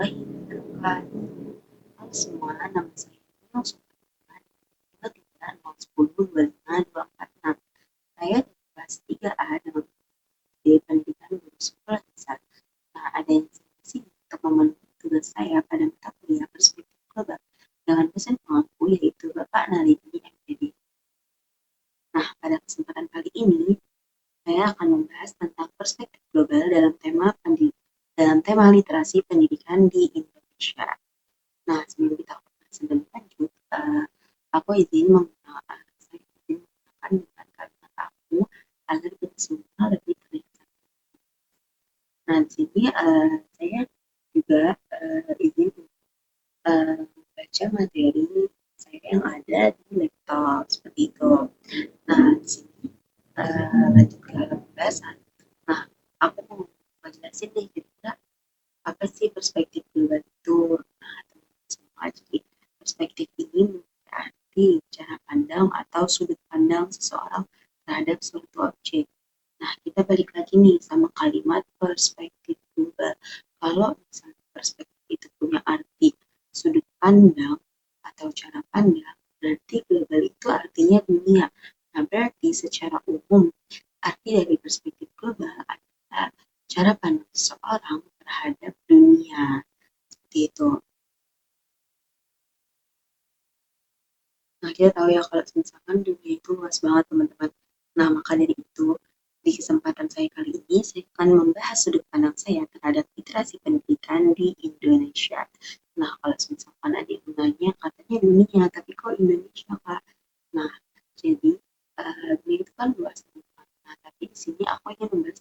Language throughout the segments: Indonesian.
Baik, halo semua, nama saya Nino Sukarman, 0301025246. Saya dari kelas 3A dengan di pendidikan guru sekolah dasar. Nah, ada yang saya isi untuk memenuhi tugas saya pada mata kuliah perspektif global dengan dosen pengampu yaitu Bapak Nalini MPD. Nah, pada kesempatan kali ini saya akan membahas tentang perspektif global dalam tema literasi pendidikan di Indonesia. Nah, sebelum kita bahas lebih lanjut, aku izin menggunakan kalimat aku agar kita semua lebih terlihat. Nah, di sini saya juga izin membaca materi saya yang ada di laptop seperti itu. Nah, di sini lanjut ke pembahasan. Nah, aku mau menjelaskan deh kira-kira apa sih perspektif global itu. Nah, teman-teman semua, jadi perspektif ini berarti cara pandang atau sudut pandang seseorang terhadap suatu objek. Nah, kita balik lagi nih sama kalimat perspektif global. Kalau misalnya perspektif itu punya arti sudut pandang atau cara pandang, berarti global itu artinya dunia. Nah, berarti secara umum, arti dari perspektif global adalah cara pandang seseorang terhadap dunia. Seperti itu. Nah, kita tahu ya kalau misalkan dunia itu luas banget, teman-teman. Nah, maka dari itu, di kesempatan saya kali ini, saya akan membahas sudut pandang saya terhadap literasi pendidikan di Indonesia. Nah, kalau misalkan ada yang nanya, katanya dunia, tapi kok Indonesia, Kak? Nah, jadi, dunia itu kan luas, teman-teman. Nah, tapi di sini aku ingin membahas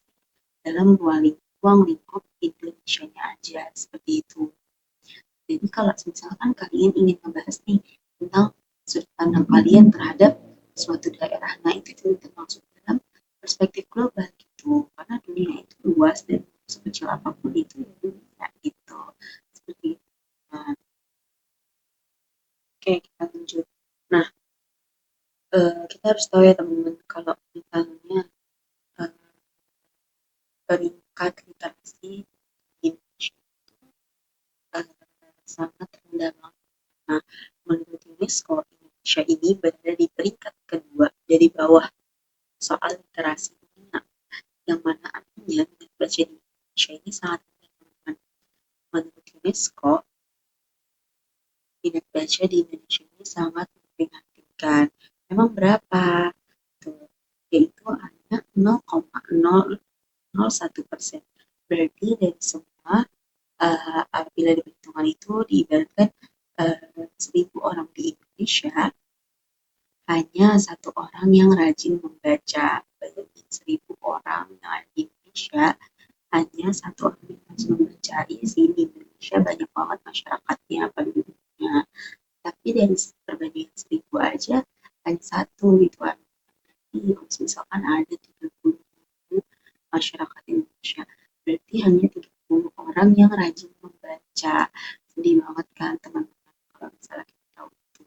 dalam ruang lingkup Indonesia-nya aja, seperti itu. Jadi kalau misalkan kalian ingin membahas nih tentang sudut pandang kalian terhadap suatu daerah, nah itu termasuk dalam perspektif global gitu, karena dunia itu luas dan sekecil apapun itu dunia gitu, seperti itu. Nah, oke, kita lanjut. Nah, kita harus tahu ya teman-teman, kalau misalnya uh, peringkat literasi di Indonesia itu uh, sangat rendah banget. Nah, menurut UNESCO, Indonesia ini berada di peringkat kedua dari bawah soal literasi dunia, yang mana artinya minat baca di Indonesia ini sangat rendah. Menurut UNESCO, minat baca di Indonesia ini sangat memprihatinkan. Memang berapa? Tuh, yaitu hanya 0,001%. Berarti dari semua apabila diperhitungkan itu diibaratkan 1.000 orang di Indonesia, hanya satu orang yang rajin membaca. Bayangin 1.000 orang yang ada di Indonesia, hanya satu orang yang rajin membaca. Iya sih, di Indonesia banyak banget masyarakatnya, penduduknya. Tapi dari perbandingan 1.000 aja, hanya satu gitu kan. Jadi misalkan ada 30.000 masyarakat Indonesia, berarti hanya 30 orang yang rajin membaca. Sedih banget kan teman-teman kalau misalnya kita tahu itu.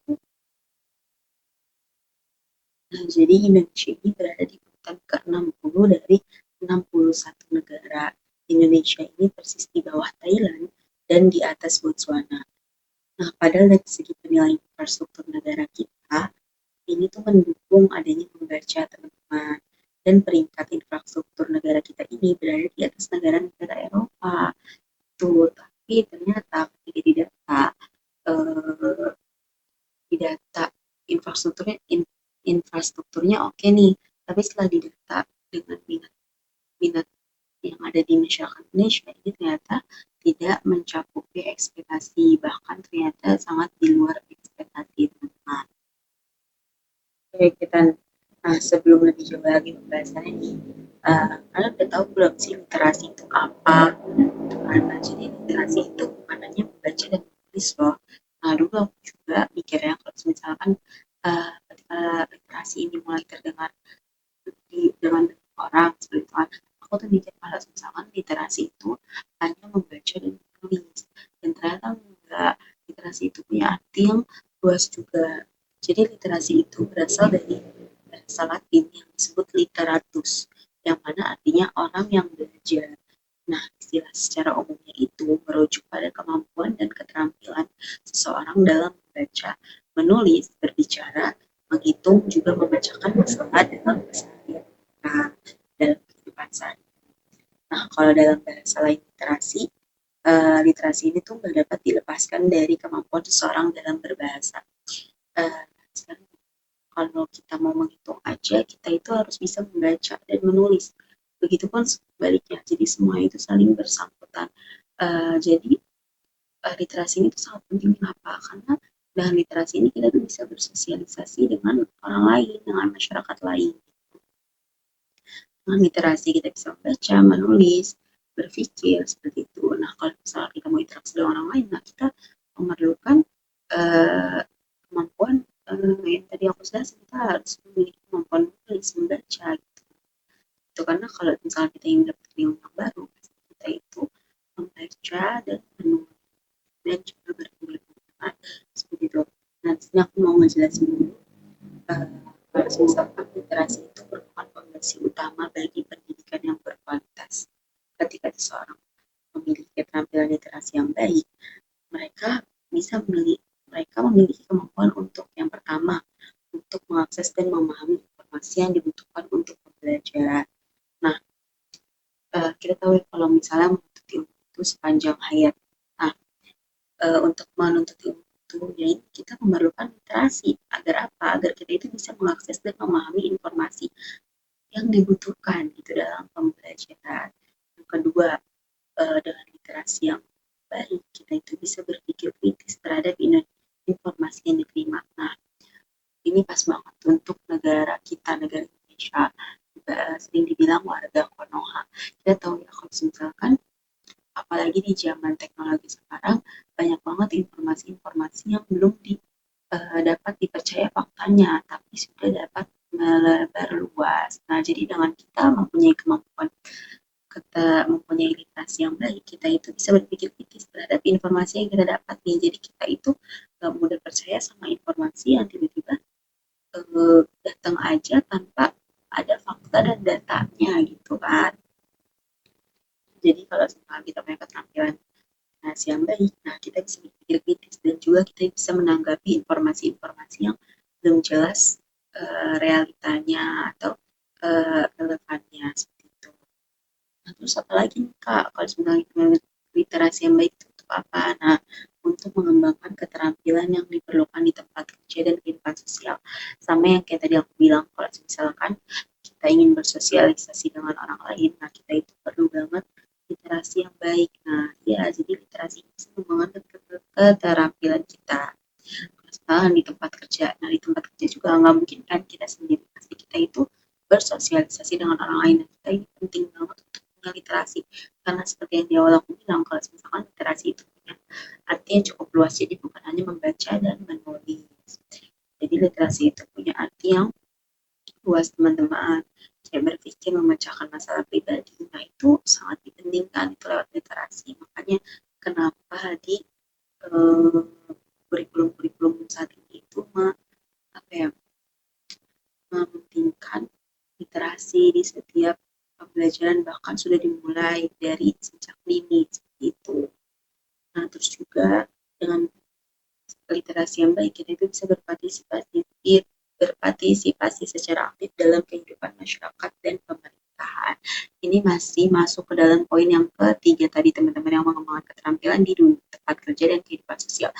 Nah, jadi Indonesia ini berada di urutan ke-60 dari 61 negara. Indonesia ini persis di bawah Thailand dan di atas Botswana. Nah, padahal dari segi penilaian infrastruktur negara kita, ini tuh mendukung adanya membaca, teman-teman. Dan peringkat infrastruktur negara kita ini berada di atas negara-negara Eropa. Tuh, tapi ternyata ketika eh, di data infrastrukturnya infrastrukturnya oke nih, tapi setelah didata dengan minat yang ada di masyarakat Indonesia ini ternyata tidak mencakupi ekspektasi, bahkan ternyata sangat di luar ekspektasi teman-teman. Oke, kita sebelum lebih jauh lagi pembahasannya nih, kalian udah tahu belum sih literasi itu apa? Karena jadi literasi itu bukan hanya membaca dan menulis loh. Nah, dulu aku juga mikirnya kalau misalkan ketika literasi ini mulai terdengar dengan orang seperti itu kan, aku tuh mikir kalau misalkan literasi itu hanya membaca dan menulis, dan ternyata enggak, literasi itu punya arti yang luas juga. Jadi literasi itu berasal dari bahasa Latin yang disebut literatus, yang mana artinya orang yang belajar. Nah, istilah secara umumnya itu merujuk pada kemampuan seseorang dalam membaca, menulis, berbicara, menghitung, juga membacakan masalah dalam keseharian kita dalam kehidupan sehari. Nah, kalau dalam bahasa lain literasi, literasi ini tuh nggak dapat dilepaskan dari kemampuan seseorang dalam berbahasa. Eh, Sekarang kalau kita mau menghitung aja, kita itu harus bisa membaca dan menulis. Begitupun sebaliknya, jadi semua itu saling bersangkutan. Jadi literasi ini tuh sangat penting. Kenapa? Karena dengan literasi ini kita tuh bisa bersosialisasi dengan orang lain, dengan masyarakat lain. Dengan literasi kita bisa membaca, menulis, berpikir seperti itu. Nah, kalau misalnya kita mau interaksi dengan orang lain, nah kita memerlukan uh, kemampuan yang tadi aku jelas, kita harus memiliki kemampuan menulis, membaca gitu. Itu karena kalau misalnya kita ingin dapat ilmu yang baru, kita itu membaca dan menulis dan juga berpengalaman seperti itu. Nah, di sini aku mau ngejelasin dulu kalau misalkan literasi itu merupakan fondasi utama bagi pendidikan yang berkualitas. Ketika seseorang memiliki keterampilan literasi yang baik, mereka mereka memiliki kemampuan untuk yang pertama, untuk mengakses dan memahami informasi yang dibutuhkan untuk pembelajaran. Nah, kita tahu kalau misalnya menuntut ilmu itu sepanjang hayat. Nah, untuk menuntut ilmu itu jadi kita memerlukan literasi. Agar apa? Agar kita itu bisa mengakses dan memahami informasi yang dibutuhkan gitu dalam pembelajaran. Yang kedua, dengan literasi yang baik, kita itu bisa berpikir kritis terhadap informasi yang diterima. Nah, ini pas banget untuk negara kita, negara Indonesia, sering dibilang warga Konoha. Kita tahu ya kalau misalkan apalagi di zaman teknologi sekarang banyak banget informasi-informasi yang belum dapat dipercaya faktanya, tapi sudah dapat melebar luas. Nah, jadi dengan kita mempunyai kemampuan, kita mempunyai literasi yang baik, kita itu bisa berpikir kritis terhadap informasi yang kita dapat nih. Jadi kita itu gak mudah percaya sama informasi yang tiba-tiba datang aja tanpa ada fakta dan datanya gitu kan. Jadi kalau misalnya kita punya keterampilan yang baik, nah kita bisa berpikir kritis dan juga kita bisa menanggapi informasi-informasi yang belum jelas realitanya atau relevannya seperti itu. Nah, terus apa lagi nih Kak, kalau sebenarnya literasi yang baik itu untuk apa? Nah, untuk mengembangkan keterampilan yang diperlukan di tempat kerja dan kehidupan sosial. Sama yang kayak tadi aku bilang, kalau misalkan kita ingin bersosialisasi dengan orang lain, nah kita itu perlu banget literasi yang baik. Nah, ya, jadi literasi bisa mengembangkan keterampilan kita. Misalkan di tempat kerja, nah di tempat kerja juga nggak mungkin kan kita sendiri, pasti kita itu bersosialisasi dengan orang lain. Dan kita ini penting banget untuk punya literasi, karena seperti yang di awal aku bilang, kalau misalkan literasi itu punya arti yang cukup luas, jadi bukan hanya membaca dan menulis. Jadi literasi itu punya arti yang luas teman-teman, kayak berpikir memecahkan masalah pribadi. Nah, itu sangat dipentingkan itu lewat literasi. Makanya kenapa di eh, kurikulum-kurikulum saat ini itu apa ya, mementingkan literasi di setiap pembelajaran, bahkan sudah dimulai dari sejak dini seperti itu. Nah, terus juga dengan literasi yang baik, kita itu bisa berpartisipasi secara aktif dalam kehidupan masyarakat dan pemerintahan. Ini masih masuk ke dalam poin yang ketiga tadi, teman-teman, yang mengembangkan keterampilan di dunia tempat kerja dan kehidupan sosial.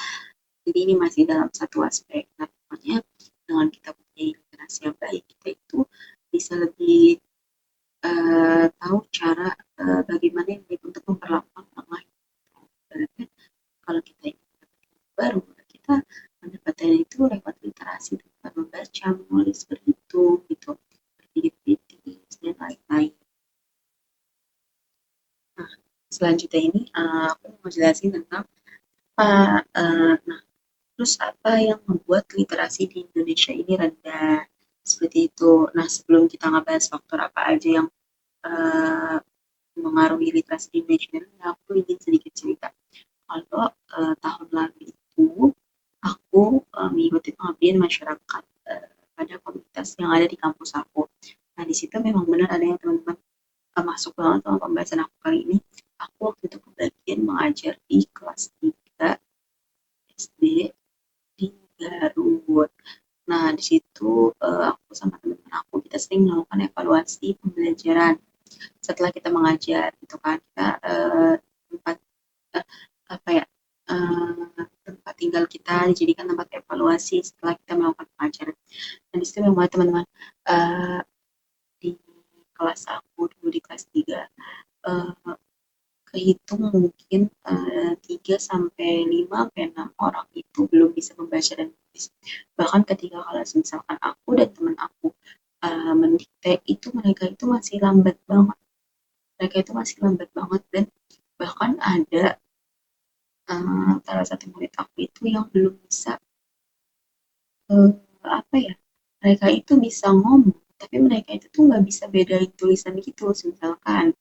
Jadi ini masih dalam satu aspek. Nah, pokoknya dengan kita punya literasi yang baik, kita itu bisa lebih tahu cara bagaimana yang baik untuk memperlakukan orang lain. Berarti kalau kita ingin baru, kita mendapatkan itu lewat literasi, dapat membaca, menulis, berhitung, gitu, berpikir kritis, dan lain-lain. Nah, selanjutnya ini aku mau jelasin tentang apa, nah, terus apa yang membuat literasi di Indonesia ini rendah, seperti itu. Nah, sebelum kita ngebahas faktor apa aja yang uh, mengaruhi literasi di Indonesia, aku ingin sedikit cerita. Kalau tahun lalu itu aku mengikuti pengabdian masyarakat pada komunitas yang ada di kampus aku. Nah, di situ memang benar ada yang teman-teman masuk banget sama pembahasan aku kali ini. Aku waktu itu kebagian mengajar di kelas 3 SD Nah, di situ aku sama teman-teman aku kita sering melakukan evaluasi pembelajaran setelah kita mengajar gitu kan. Kita tempat eh, apa ya tempat tinggal kita dijadikan tempat evaluasi setelah kita melakukan pengajaran. Dan di situ memang teman-teman eh, di kelas aku dulu di kelas 3 eh, kehitung mungkin 3 sampai 5 sampai 6 orang itu belum bisa membaca dan menulis. Bahkan ketika kelas misalkan aku dan teman aku mendikte itu mereka itu masih lambat banget. Mereka itu masih lambat banget dan bahkan ada salah satu murid aku itu yang belum bisa eh, apa ya mereka itu bisa ngomong tapi mereka itu tuh nggak bisa bedain tulisan gitu misalkan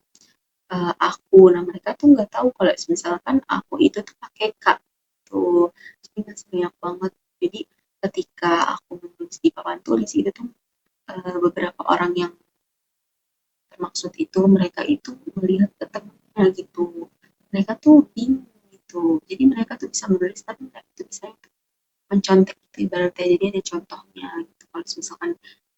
aku. Nah, mereka tuh nggak tahu kalau misalkan aku itu tuh pakai K tuh. Jadi masih banyak banget. Jadi ketika aku menulis di papan tulis itu tuh beberapa orang yang termaksud itu mereka itu melihat ke temannya gitu. Mereka tuh bingung gitu. Jadi mereka tuh bisa menulis tapi mereka tuh bisa mencontek gitu ibaratnya. Jadi ada contohnya gitu. Kalau misalkan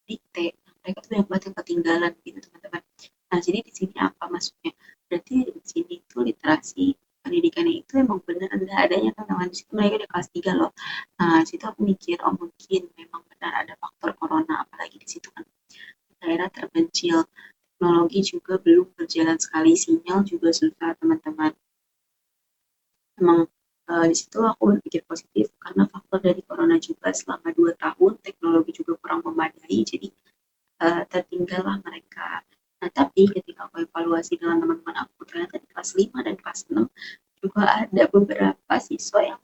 dikte, mereka tuh banyak banget yang ketinggalan gitu teman-teman. Nah, jadi di sini apa maksudnya? Berarti di sini tuh literasi pendidikannya itu emang benar ada adanya teman-teman. Di situ mereka udah kelas 3 loh. Nah, di situ aku mikir, oh mungkin memang benar ada faktor corona, apalagi di situ kan daerah terpencil. Teknologi juga belum berjalan sekali, sinyal juga susah teman-teman. Emang di situ aku berpikir positif karena faktor dari corona juga selama 2 tahun teknologi juga kurang memadai, jadi tertinggallah mereka. Nah, tapi ketika aku evaluasi dengan teman-teman aku, ternyata di kelas 5 dan kelas 6 juga ada beberapa siswa yang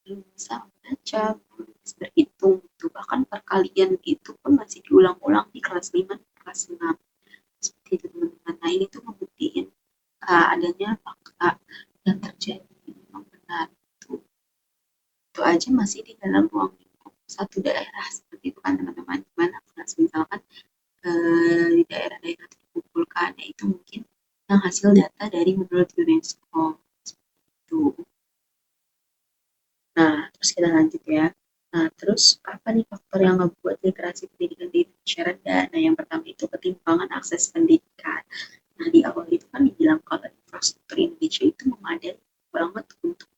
belum bisa membaca, belum bisa berhitung, gitu. Bahkan perkalian itu pun masih diulang-ulang di kelas 5 dan kelas 6. Seperti itu teman-teman. Nah, ini tuh membuktikan adanya fakta yang terjadi memang benar. Itu aja masih di dalam ruang lingkup satu daerah seperti itu kan teman-teman. Gimana kalau misalkan di daerah-daerah terkumpulkan itu mungkin yang hasil data dari menurut UNESCO itu. Nah, terus kita lanjut ya. Nah, terus apa nih faktor yang membuat literasi pendidikan di Indonesia rendah? Nah, yang pertama itu ketimpangan akses pendidikan. Nah, di awal itu kan dibilang kalau infrastruktur Indonesia itu memadai banget untuk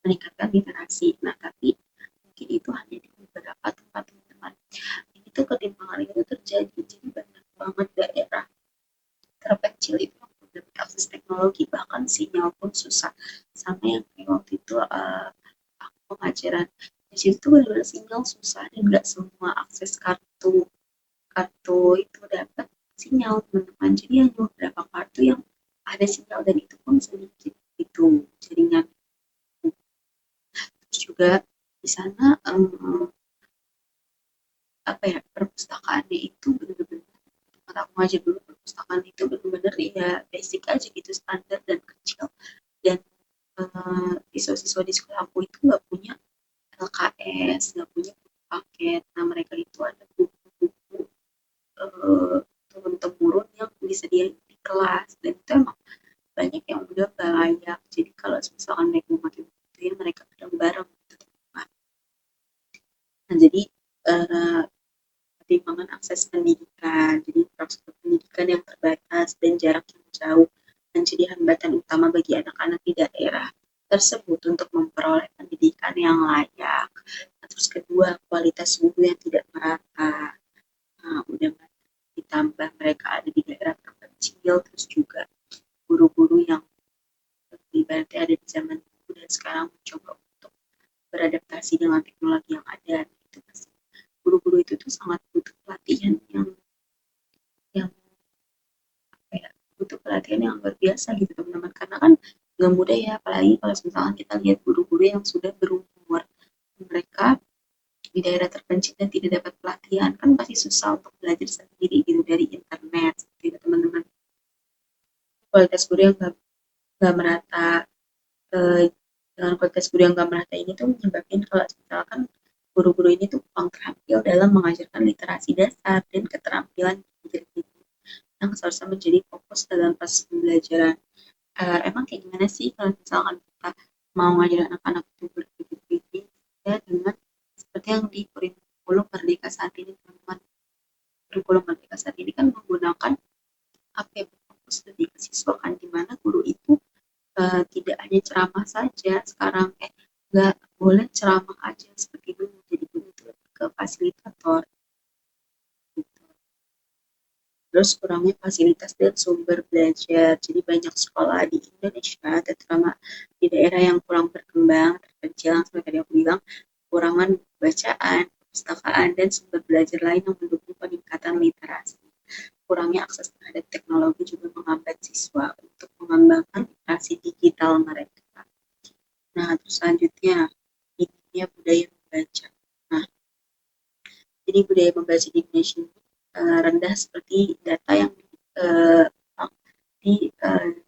meningkatkan literasi. Nah, tapi mungkin itu hanya di beberapa tempat teman-teman. Ini tuh ketimpangan itu terjadi. Jadi banyak banget daerah terpencil itu dapat akses teknologi bahkan sinyal pun susah sama yang kayak waktu itu aku pengajaran di situ benar-benar sinyal susah dan nggak semua akses kartu kartu itu dapat sinyal teman-teman jadi hanya beberapa kartu yang ada sinyal dan itu pun sedikit itu jaringan terus juga di sana apa ya perpustakaannya itu benar-benar tempat aku ngajar dulu perpustakaan itu benar-benar ya basic aja gitu standar dan kecil dan siswa-siswa di sekolah aku itu nggak punya LKS nggak punya buku paket nah mereka itu ada buku-buku turun temurun yang disediain di kelas dan itu emang banyak yang udah gak layak jadi kalau misalkan naik mau pakai buku itu ya mereka kadang bareng gitu nah jadi uh, pertimbangan akses pendidikan, jadi infrastruktur pendidikan yang terbatas dan jarak yang jauh menjadi hambatan utama bagi anak-anak di daerah tersebut untuk memperoleh pendidikan yang layak. Nah, terus kedua, kualitas guru yang tidak merata. Nah, udah ditambah mereka ada di daerah terpencil, terus juga guru-guru yang ibaratnya ada di zaman dulu dan sekarang mencoba untuk beradaptasi dengan teknologi yang ada. Itu pasti guru-guru itu tuh sangat butuh pelatihan yang apa ya, butuh pelatihan yang luar biasa gitu teman-teman karena kan nggak mudah ya apalagi kalau misalnya kita lihat guru-guru yang sudah berumur mereka di daerah terpencil dan tidak dapat pelatihan kan pasti susah untuk belajar sendiri gitu dari internet gitu teman-teman kualitas guru yang nggak merata eh, dengan kualitas guru yang nggak merata ini tuh menyebabkan kalau misalkan guru-guru ini tuh kurang terampil dalam mengajarkan literasi dasar dan keterampilan yang seharusnya menjadi fokus dalam proses pembelajaran. Emang kayak gimana sih kalau misalkan kita mau ngajarin anak-anak itu berpikir kritis ya dengan seperti yang di kurikulum Merdeka beasiswa kan, di mana guru itu tidak hanya ceramah saja sekarang, nggak boleh ceramah aja seperti dulu, jadi guru itu lebih ke fasilitator gitu. Terus kurangnya fasilitas dan sumber belajar. Jadi banyak sekolah di Indonesia, terutama di daerah yang kurang berkembang, terpencil, yang seperti tadi aku bilang, kekurangan bacaan, perpustakaan, dan sumber belajar lain yang mendukung peningkatan literasi. Kurangnya akses terhadap teknologi juga menghambat siswa untuk mengembangkan literasi digital mereka. Nah, terus selanjutnya, minimnya budaya membaca. Nah, jadi budaya membaca di Indonesia ini rendah seperti data yang uh, dinyatakan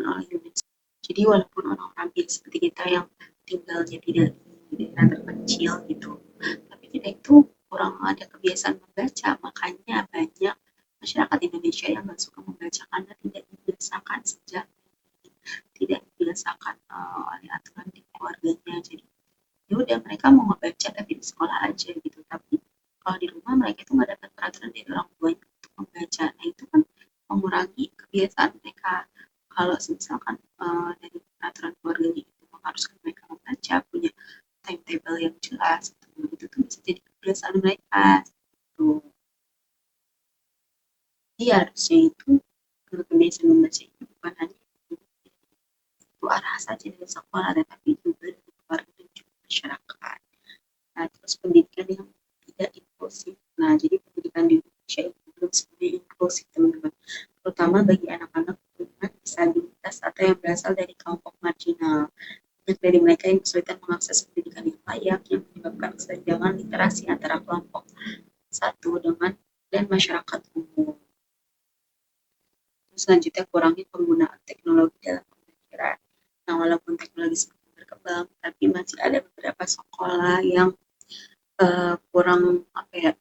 oleh UNESCO. Jadi walaupun orang-orang seperti kita yang tinggalnya tidak di daerah terpencil gitu, tapi kita itu kurang ada kebiasaan membaca, makanya banyak masyarakat Indonesia yang nggak suka membaca karena tidak dibiasakan sejak tidak dibiasakan oleh aturan di keluarganya. Jadi ya udah mereka mau ngebaca tapi di sekolah aja gitu, tapi kalau di rumah mereka itu nggak dapat peraturan dari orang tuanya untuk membaca. Nah itu kan mengurangi kebiasaan mereka. Kalau misalkan dari peraturan keluarganya itu mengharuskan mereka membaca, punya timetable yang jelas, itu tuh bisa jadi kebiasaan mereka gitu. Jadi harusnya itu kebiasaan membaca itu bukan hanya itu arah saja dari sekolah, tetapi juga dari keluarga dan juga masyarakat. Nah, terus pendidikan yang tidak inklusif. Nah, jadi pendidikan di Indonesia itu belum sepenuhnya inklusif, teman-teman. Terutama bagi anak-anak dengan disabilitas atau yang berasal dari kelompok marginal. Banyak dari mereka yang kesulitan mengakses pendidikan yang layak, yang menyebabkan kesenjangan literasi antara kelompok satu dengan dan masyarakat umum. Terus selanjutnya kurangnya penggunaan teknologi dalam pembelajaran. Nah, walaupun teknologi semakin berkembang, tapi masih ada beberapa sekolah yang kurang apa ya,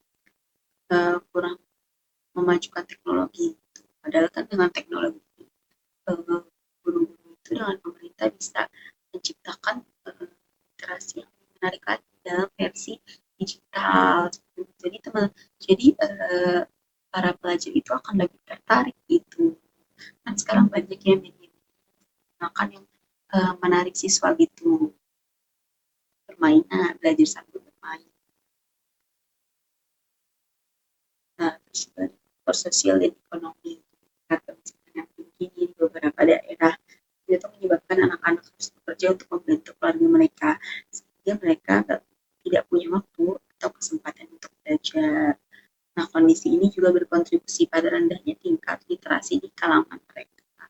kurang memajukan teknologi. Padahal kan dengan teknologi guru-guru itu dengan pemerintah bisa menciptakan literasi yang menarik lagi dalam versi digital. Jadi para pelajar itu akan lebih tertarik gitu. Kan sekarang banyak yang menggunakan yang menarik siswa gitu, permainan, belajar sambil bermain. Nah, terus faktor sosial dan ekonomi, tingkat kemiskinan yang tinggi di beberapa daerah itu menyebabkan anak-anak harus bekerja untuk membantu keluarga mereka, sehingga mereka tidak punya waktu atau kesempatan untuk belajar. Nah, kondisi ini juga berkontribusi pada rendahnya tingkat literasi di kalangan mereka.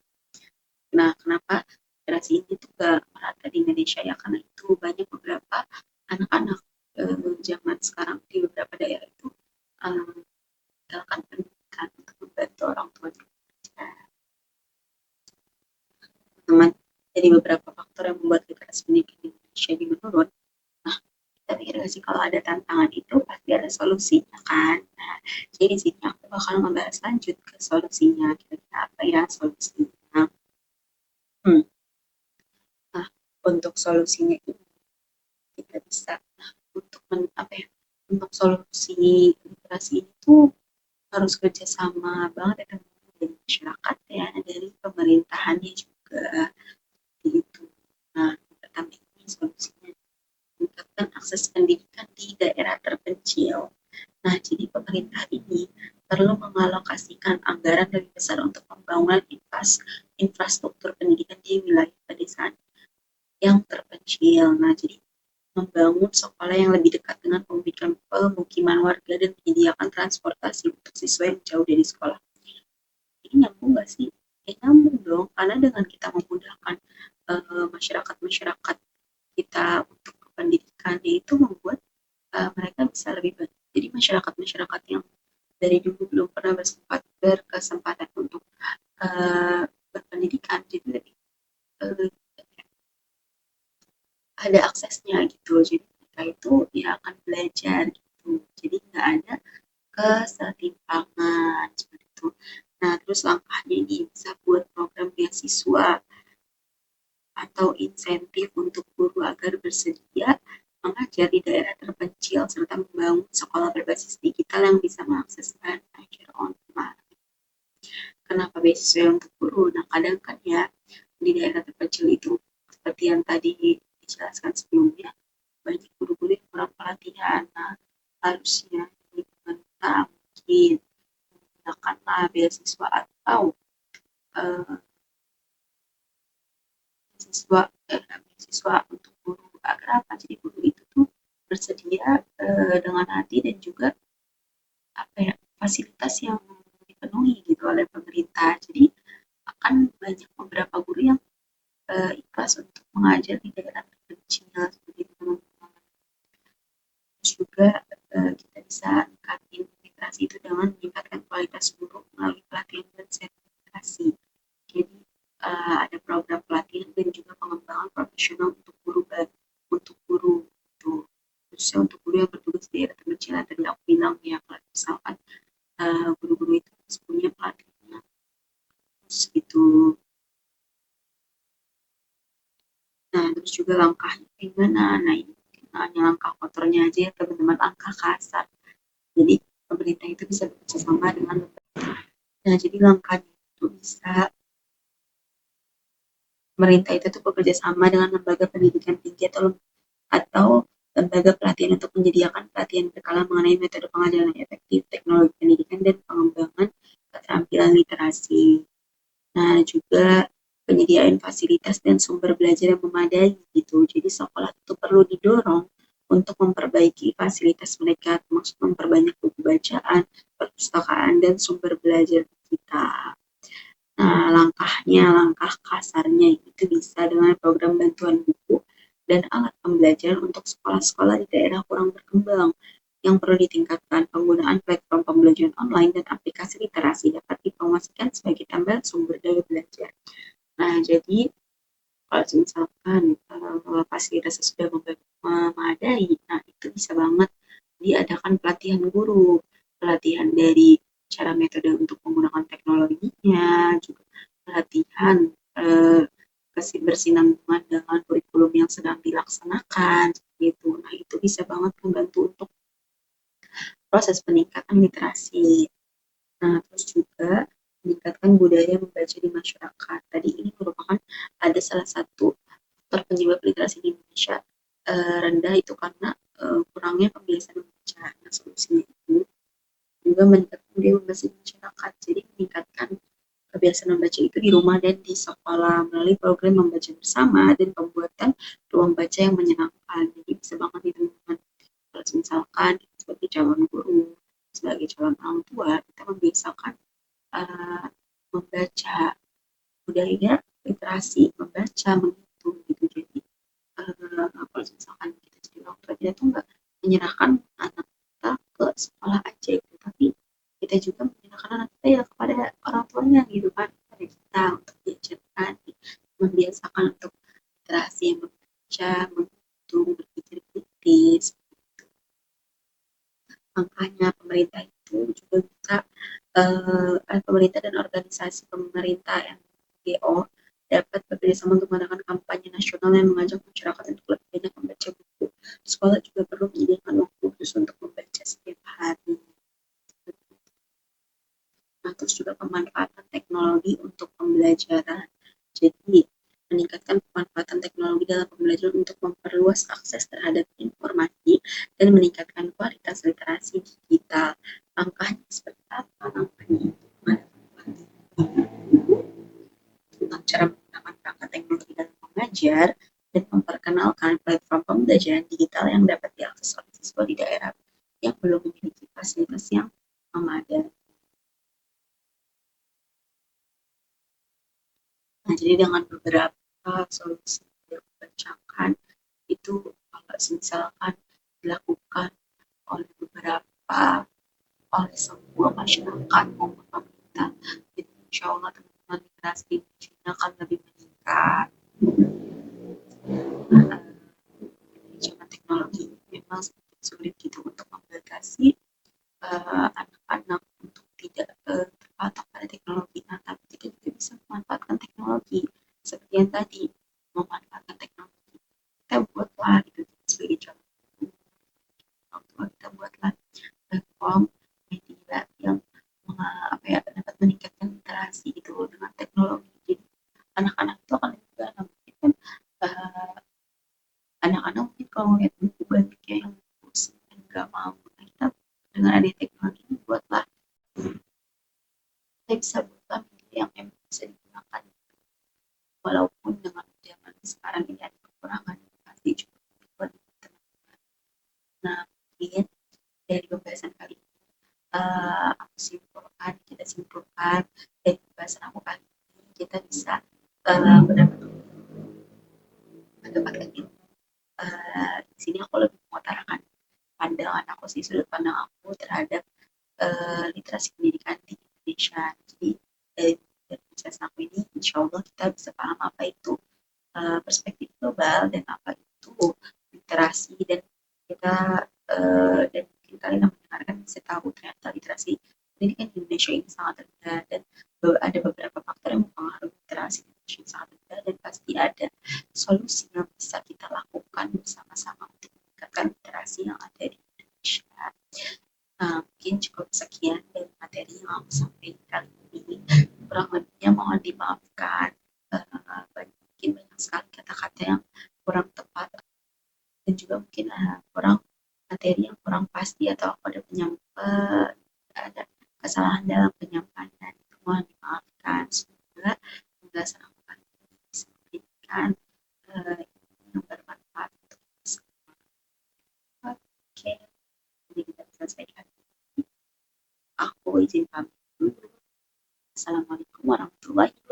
Nah, kenapa literasi ini juga merata di Indonesia ya? Karena itu banyak beberapa anak-anak zaman sekarang di beberapa daerah itu meninggalkan pendidikan untuk membantu orang tua di teman. Jadi beberapa faktor yang membuat literasi pendidikan di Indonesia ini menurun. Nah, kita pikir gak sih kalau ada tantangan itu pasti ada solusinya kan? Nah, jadi di sini aku bakal membahas lanjut ke solusinya. Kira-kira apa ya solusinya? Nah, untuk solusinya ini kita bisa untuk apa ya? Untuk solusi literasi itu harus kerjasama banget ya dari masyarakat ya, dari pemerintahannya juga gitu. Nah, pertama ini solusinya meningkatkan akses pendidikan di daerah terpencil. Nah, jadi pemerintah ini perlu mengalokasikan anggaran lebih besar untuk pembangunan infrastruktur pendidikan di wilayah pedesaan yang terpencil. Nah, jadi membangun sekolah yang lebih dekat dengan pemukiman warga dan menyediakan transportasi untuk siswa yang jauh dari sekolah. Ini nyambung nggak sih? Nyambung dong, karena dengan kita memudahkan masyarakat-masyarakat kita untuk pendidikannya itu membuat mereka bisa lebih baik. Jadi masyarakat-masyarakat yang dari dulu belum pernah berkesempatan untuk berpendidikan, jadi lebih uh, ada aksesnya gitu. Jadi mereka itu ya akan belajar gitu. Jadi nggak ada kesetimpangan seperti itu. Nah, terus langkahnya ini bisa buat program beasiswa atau insentif untuk guru agar bersedia mengajar di daerah terpencil serta membangun sekolah berbasis digital yang bisa mengakses bahan ajar online. Kenapa beasiswa untuk guru? Nah, kadang kan ya di daerah terpencil itu seperti yang tadi dijelaskan sebelumnya, banyak guru-guru yang kurang pelatihan. Nah, harusnya di pemerintah mungkin menggunakanlah beasiswa atau eh, beasiswa beasiswa untuk guru agar apa? Jadi guru itu tuh bersedia dengan hati dan juga apa ya fasilitas yang dipenuhi gitu oleh pemerintah. Jadi akan banyak beberapa guru yang ikhlas untuk mengajar di daerah terpencil seperti itu teman-teman. Terus juga kita bisa meningkatkan literasi itu dengan meningkatkan kualitas guru melalui pelatihan dan sertifikasi. Jadi ada program pelatihan dan juga pengembangan profesional untuk guru itu khususnya untuk guru yang bertugas di daerah terpencil tadi aku bilang ya kalau misalkan guru-guru itu harus punya pelatihan terus gitu. Nah, terus juga langkahnya gimana? Nah, ini hanya langkah kotornya aja ya teman-teman, langkah kasar. Jadi pemerintah itu bisa bekerja sama dengan nah jadi langkahnya itu bisa pemerintah itu tuh bekerja sama dengan lembaga pendidikan tinggi atau lembaga pelatihan untuk menyediakan pelatihan berkala mengenai metode pengajaran yang efektif, teknologi pendidikan, dan pengembangan keterampilan literasi. Nah, juga penyediaan fasilitas dan sumber belajar yang memadai gitu. Jadi sekolah itu perlu didorong untuk memperbaiki fasilitas mereka, termasuk memperbanyak buku bacaan, perpustakaan, dan sumber belajar kita. Nah, langkah kasarnya itu bisa dengan program bantuan buku dan alat pembelajaran untuk sekolah-sekolah di daerah kurang berkembang yang perlu ditingkatkan penggunaan platform pembelajaran online dan aplikasi literasi dapat dipromosikan sebagai tambahan sumber daya belajar. Nah, jadi kalau misalkan fasilitasnya sudah memadai, nah itu bisa banget diadakan pelatihan guru, pelatihan dari cara metode untuk menggunakan teknologinya, juga pelatihan eh, bersinambungan dengan kurikulum yang sedang dilaksanakan, gitu. Nah itu bisa banget membantu untuk proses peningkatan literasi. Nah, terus juga meningkatkan budaya membaca di masyarakat. Tadi ini merupakan ada salah satu faktor penyebab literasi di Indonesia rendah itu karena kurangnya kebiasaan membaca. Nah, solusinya itu juga meningkatkan budaya membaca di masyarakat. Jadi meningkatkan kebiasaan membaca itu di rumah dan di sekolah melalui program membaca bersama dan pembuatan ruang baca yang menyenangkan. Jadi bisa banget nih teman-teman. Kalau misalkan kita sebagai calon guru, sebagai calon orang tua, kita membiasakan membaca budaya literasi membaca menghitung gitu jadi kalau misalkan kita jadi orang tua kita tuh nggak menyerahkan anak kita ke sekolah aja gitu tapi kita juga menyerahkan anak kita ya kepada orang tuanya gitu kan kepada kita untuk diajarkan membiasakan untuk literasi membaca menghitung berpikir kritis. Makanya pemerintah itu juga bisa pemerintah dan organisasi pemerintah NGO dapat bekerjasama untuk mengadakan kampanye nasional yang mengajak masyarakat untuk lebih banyak membaca buku. Sekolah juga perlu menyediakan waktu khusus untuk membaca setiap hari. Nah, terus juga pemanfaatan teknologi untuk pembelajaran. Jadi, meningkatkan pemanfaatan teknologi dalam pembelajaran untuk memperluas akses terhadap informasi dan meningkatkan kualitas literasi digital. Langkahnya seperti apa? Langkahnya itu tentang cara menggunakan perangkat teknologi dalam mengajar dan memperkenalkan platform pembelajaran digital yang dapat diakses oleh siswa di daerah yang belum memiliki fasilitas yang memadai. Nah, jadi dengan beberapa solusi yang dibacakan itu kalau misalkan dilakukan oleh beberapa oleh sebuah masyarakat maupun pemerintah, itu insya Allah teman-teman literasi di Indonesia akan lebih meningkat. Nah, zaman teknologi memang sedikit sulit gitu untuk membatasi anak-anak untuk tidak terpatok pada teknologi. Nah, tapi kita juga bisa memanfaatkan teknologi seperti yang tadi memanfaatkan teknologi. Kita buatlah itu sebagai contoh. Kita buatlah platform media yang Anak-anak mungkin kalau ngeliat buku banyaknya yang pusing dan nggak mau, nah kita dengan adanya teknologi ini buatlah kita bisa buatlah media yang memang bisa digunakan walaupun dengan zaman sekarang ini ada kekurangan pasti juga buat teman-teman. Nah mungkin dari pembahasan kali ini aku simpulkan, kita simpulkan dari pembahasan aku kali ini kita bisa mendapatkan ilmu. Di sini aku lebih mengutarakan pandangan aku sih, sudut pandang aku terhadap literasi pendidikan di Indonesia. Jadi dari proses aku ini, insya Allah kita bisa paham apa itu perspektif global dan apa itu literasi, dan kita dan mungkin kalian yang mendengarkan bisa tahu ternyata literasi pendidikan di Indonesia ini sangat rendah, dan ada beberapa faktor yang mempengaruhi literasi di Indonesia yang sangat rendah, dan pasti ada solusi yang bisa kita lakukan bersama-sama untuk meningkatkan literasi yang ada di Indonesia. Nah, mungkin cukup sekian dari materi yang aku sampaikan kali ini. Kurang lebihnya mohon dimaafkan. Mungkin banyak sekali kata-kata yang kurang tepat dan juga mungkin kurang materi yang kurang pasti atau ada kesalahan dalam penyampaian. Itu mohon dimaafkan. Semoga penjelasan aku kali ini bisa memberikan yang bermanfaat untuk kita semua. Oke, jadi kita selesaikan. Aku izin pamit dulu. Assalamualaikum warahmatullahi wabarakatuh.